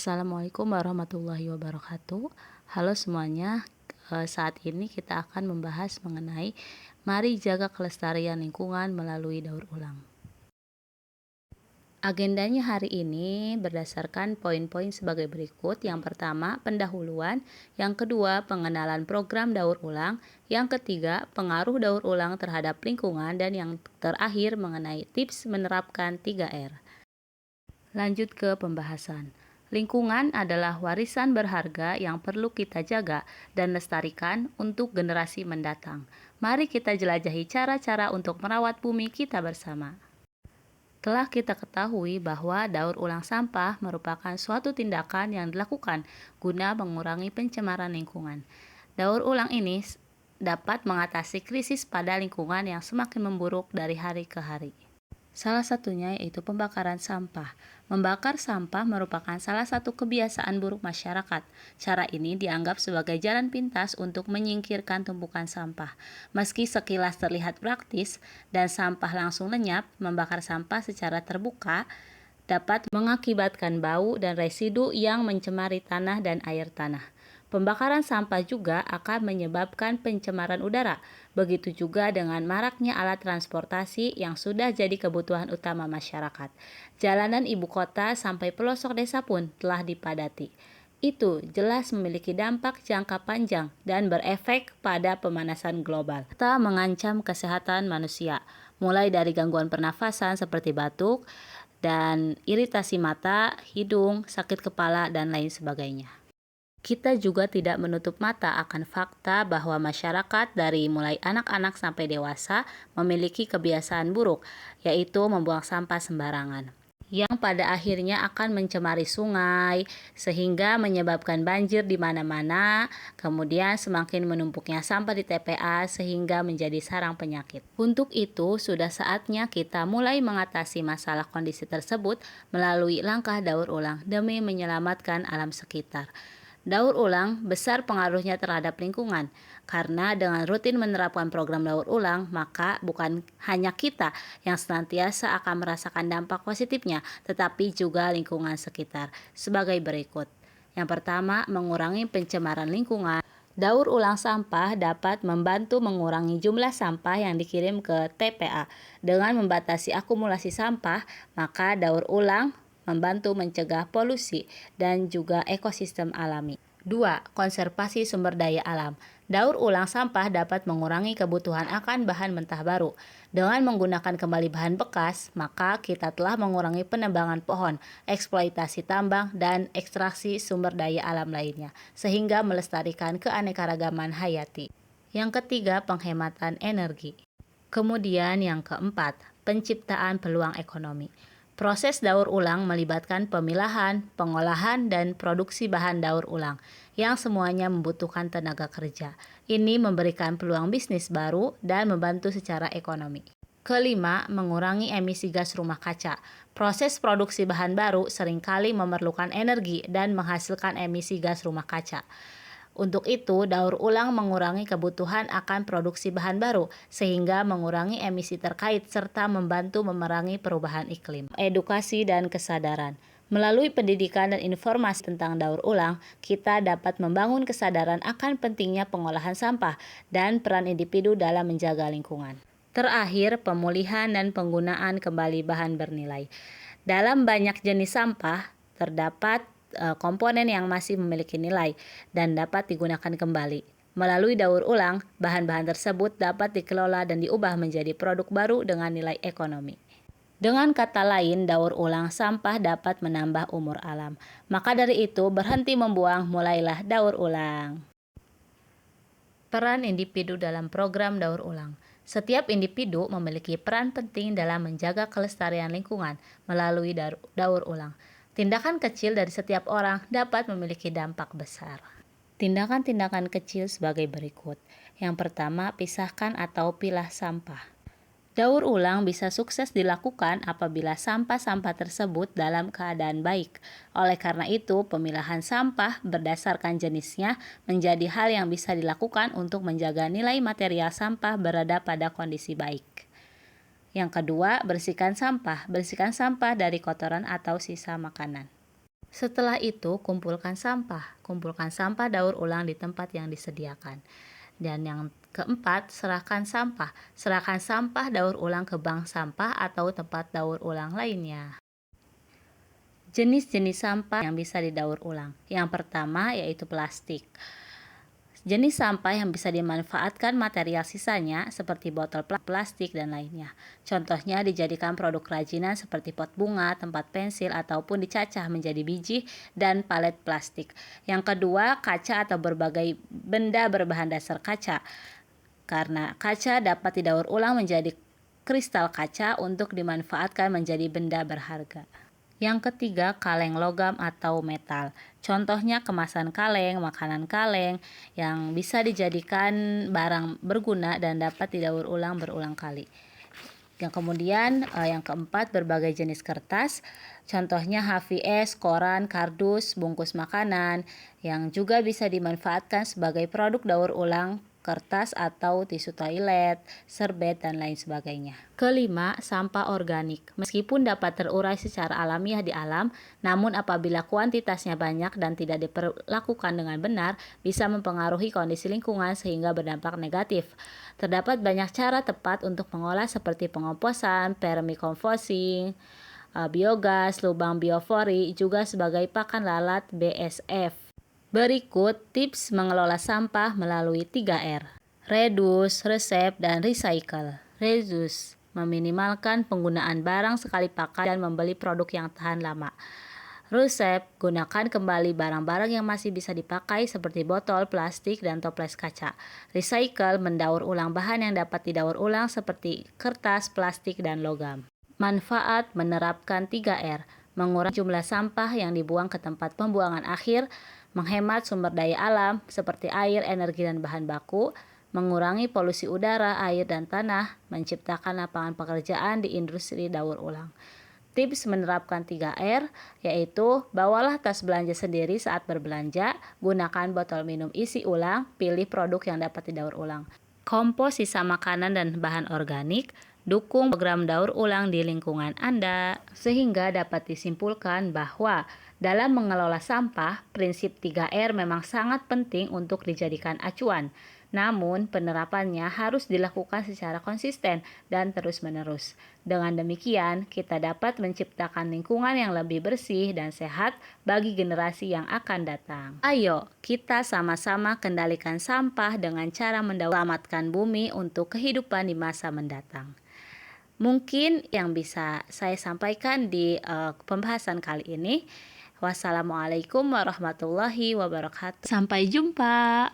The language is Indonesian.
Assalamualaikum warahmatullahi wabarakatuh. Halo semuanya, saat ini kita akan membahas mengenai mari jaga kelestarian lingkungan melalui daur ulang. Agendanya hari ini berdasarkan poin-poin sebagai berikut. Yang pertama, pendahuluan. Yang kedua, pengenalan program daur ulang. Yang ketiga, pengaruh daur ulang terhadap lingkungan. Dan yang terakhir, mengenai tips menerapkan 3R. Lanjut ke pembahasan. Lingkungan adalah warisan berharga yang perlu kita jaga dan lestarikan untuk generasi mendatang. Mari kita jelajahi cara-cara untuk merawat bumi kita bersama. Telah kita ketahui bahwa daur ulang sampah merupakan suatu tindakan yang dilakukan guna mengurangi pencemaran lingkungan. Daur ulang ini dapat mengatasi krisis pada lingkungan yang semakin memburuk dari hari ke hari. Salah satunya yaitu pembakaran sampah. Membakar sampah merupakan salah satu kebiasaan buruk masyarakat. Cara ini dianggap sebagai jalan pintas untuk menyingkirkan tumpukan sampah. Meski sekilas terlihat praktis dan sampah langsung lenyap, membakar sampah secara terbuka dapat mengakibatkan bau dan residu yang mencemari tanah dan air tanah. Pembakaran sampah juga akan menyebabkan pencemaran udara. Begitu juga dengan maraknya alat transportasi yang sudah jadi kebutuhan utama masyarakat. Jalanan ibu kota sampai pelosok desa pun telah dipadati. Itu jelas memiliki dampak jangka panjang dan berefek pada pemanasan global. Serta mengancam kesehatan manusia, mulai dari gangguan pernafasan seperti batuk dan iritasi mata, hidung, sakit kepala, dan lain sebagainya. Kita juga tidak menutup mata akan fakta bahwa masyarakat dari mulai anak-anak sampai dewasa memiliki kebiasaan buruk, yaitu membuang sampah sembarangan, yang pada akhirnya akan mencemari sungai sehingga menyebabkan banjir di mana-mana, kemudian semakin menumpuknya sampah di TPA sehingga menjadi sarang penyakit. Untuk itu, sudah saatnya kita mulai mengatasi masalah kondisi tersebut melalui langkah daur ulang demi menyelamatkan alam sekitar. Daur ulang besar pengaruhnya terhadap lingkungan, karena dengan rutin menerapkan program daur ulang, maka bukan hanya kita yang senantiasa akan merasakan dampak positifnya, tetapi juga lingkungan sekitar. Sebagai berikut. Yang pertama, mengurangi pencemaran lingkungan. Daur ulang sampah dapat membantu mengurangi jumlah sampah yang dikirim ke TPA. Dengan membatasi akumulasi sampah, maka daur ulang membantu mencegah polusi dan juga ekosistem alami. 2. Konservasi sumber daya alam. Daur ulang sampah dapat mengurangi kebutuhan akan bahan mentah baru. Dengan menggunakan kembali bahan bekas, maka kita telah mengurangi penebangan pohon, eksploitasi tambang, dan ekstraksi sumber daya alam lainnya, sehingga melestarikan keanekaragaman hayati. Yang ketiga, penghematan energi. Kemudian yang keempat, penciptaan peluang ekonomi. Proses daur ulang melibatkan pemilahan, pengolahan, dan produksi bahan daur ulang, yang semuanya membutuhkan tenaga kerja. Ini memberikan peluang bisnis baru dan membantu secara ekonomi. Kelima, mengurangi emisi gas rumah kaca. Proses produksi bahan baru seringkali memerlukan energi dan menghasilkan emisi gas rumah kaca. Untuk itu, daur ulang mengurangi kebutuhan akan produksi bahan baru, sehingga mengurangi emisi terkait serta membantu memerangi perubahan iklim. Edukasi dan kesadaran. Melalui pendidikan dan informasi tentang daur ulang, kita dapat membangun kesadaran akan pentingnya pengolahan sampah dan peran individu dalam menjaga lingkungan. Terakhir, pemulihan dan penggunaan kembali bahan bernilai. Dalam banyak jenis sampah, terdapat komponen yang masih memiliki nilai dan dapat digunakan kembali. Melalui daur ulang, bahan-bahan tersebut dapat dikelola dan diubah menjadi produk baru dengan nilai ekonomi. Dengan kata lain, daur ulang sampah dapat menambah umur alam. Maka dari itu, berhenti membuang, mulailah daur ulang. Peran individu dalam program daur ulang. Setiap individu memiliki peran penting dalam menjaga kelestarian lingkungan melalui daur ulang. Tindakan kecil dari setiap orang dapat memiliki dampak besar. Tindakan-tindakan kecil sebagai berikut. Yang pertama, pisahkan atau pilah sampah. Daur ulang bisa sukses dilakukan apabila sampah-sampah tersebut dalam keadaan baik. Oleh karena itu, pemilahan sampah berdasarkan jenisnya menjadi hal yang bisa dilakukan untuk menjaga nilai material sampah berada pada kondisi baik. Yang kedua, bersihkan sampah. Bersihkan sampah dari kotoran atau sisa makanan. Setelah itu, kumpulkan sampah. Kumpulkan sampah daur ulang di tempat yang disediakan. Dan yang keempat, serahkan sampah. Serahkan sampah daur ulang ke bank sampah atau tempat daur ulang lainnya. Jenis-jenis sampah yang bisa didaur ulang. Yang pertama yaitu plastik. Jenis sampah yang bisa dimanfaatkan material sisanya seperti botol plastik dan lainnya. Contohnya dijadikan produk kerajinan seperti pot bunga, tempat pensil, ataupun dicacah menjadi biji dan palet plastik. Yang kedua, kaca atau berbagai benda berbahan dasar kaca. Karena kaca dapat didaur ulang menjadi kristal kaca untuk dimanfaatkan menjadi benda berharga. Yang ketiga, kaleng logam atau metal. Contohnya kemasan kaleng, makanan kaleng yang bisa dijadikan barang berguna dan dapat didaur ulang berulang kali. Yang kemudian yang keempat, berbagai jenis kertas. Contohnya HVS, koran, kardus, bungkus makanan yang juga bisa dimanfaatkan sebagai produk daur ulang, kertas atau tisu toilet, serbet, dan lain sebagainya. Kelima, sampah organik. Meskipun dapat terurai secara alamiah di alam, namun apabila kuantitasnya banyak dan tidak diperlakukan dengan benar, bisa mempengaruhi kondisi lingkungan sehingga berdampak negatif. Terdapat banyak cara tepat untuk mengolah seperti pengomposan, permaculture, biogas, lubang biofori, juga sebagai pakan lalat BSF. Berikut tips mengelola sampah melalui 3R. Reduce, resep, dan recycle. Reduce, meminimalkan penggunaan barang sekali pakai dan membeli produk yang tahan lama. Resep, gunakan kembali barang-barang yang masih bisa dipakai seperti botol, plastik, dan toples kaca. Recycle, mendaur ulang bahan yang dapat didaur ulang seperti kertas, plastik, dan logam. Manfaat, menerapkan 3R. Mengurangi jumlah sampah yang dibuang ke tempat pembuangan akhir, menghemat sumber daya alam seperti air, energi, dan bahan baku, mengurangi polusi udara, air, dan tanah, menciptakan lapangan pekerjaan di industri daur ulang. Tips menerapkan 3R yaitu bawalah tas belanja sendiri saat berbelanja, gunakan botol minum isi ulang, pilih produk yang dapat didaur ulang. Kompos sisa makanan dan bahan organik, dukung program daur ulang di lingkungan Anda. Sehingga dapat disimpulkan bahwa dalam mengelola sampah, prinsip 3R memang sangat penting untuk dijadikan acuan. Namun, penerapannya harus dilakukan secara konsisten dan terus-menerus. Dengan demikian, kita dapat menciptakan lingkungan yang lebih bersih dan sehat bagi generasi yang akan datang. Ayo, kita sama-sama kendalikan sampah dengan cara menyelamatkan bumi untuk kehidupan di masa mendatang. Mungkin yang bisa saya sampaikan di pembahasan kali ini. Wassalamualaikum warahmatullahi wabarakatuh. Sampai jumpa.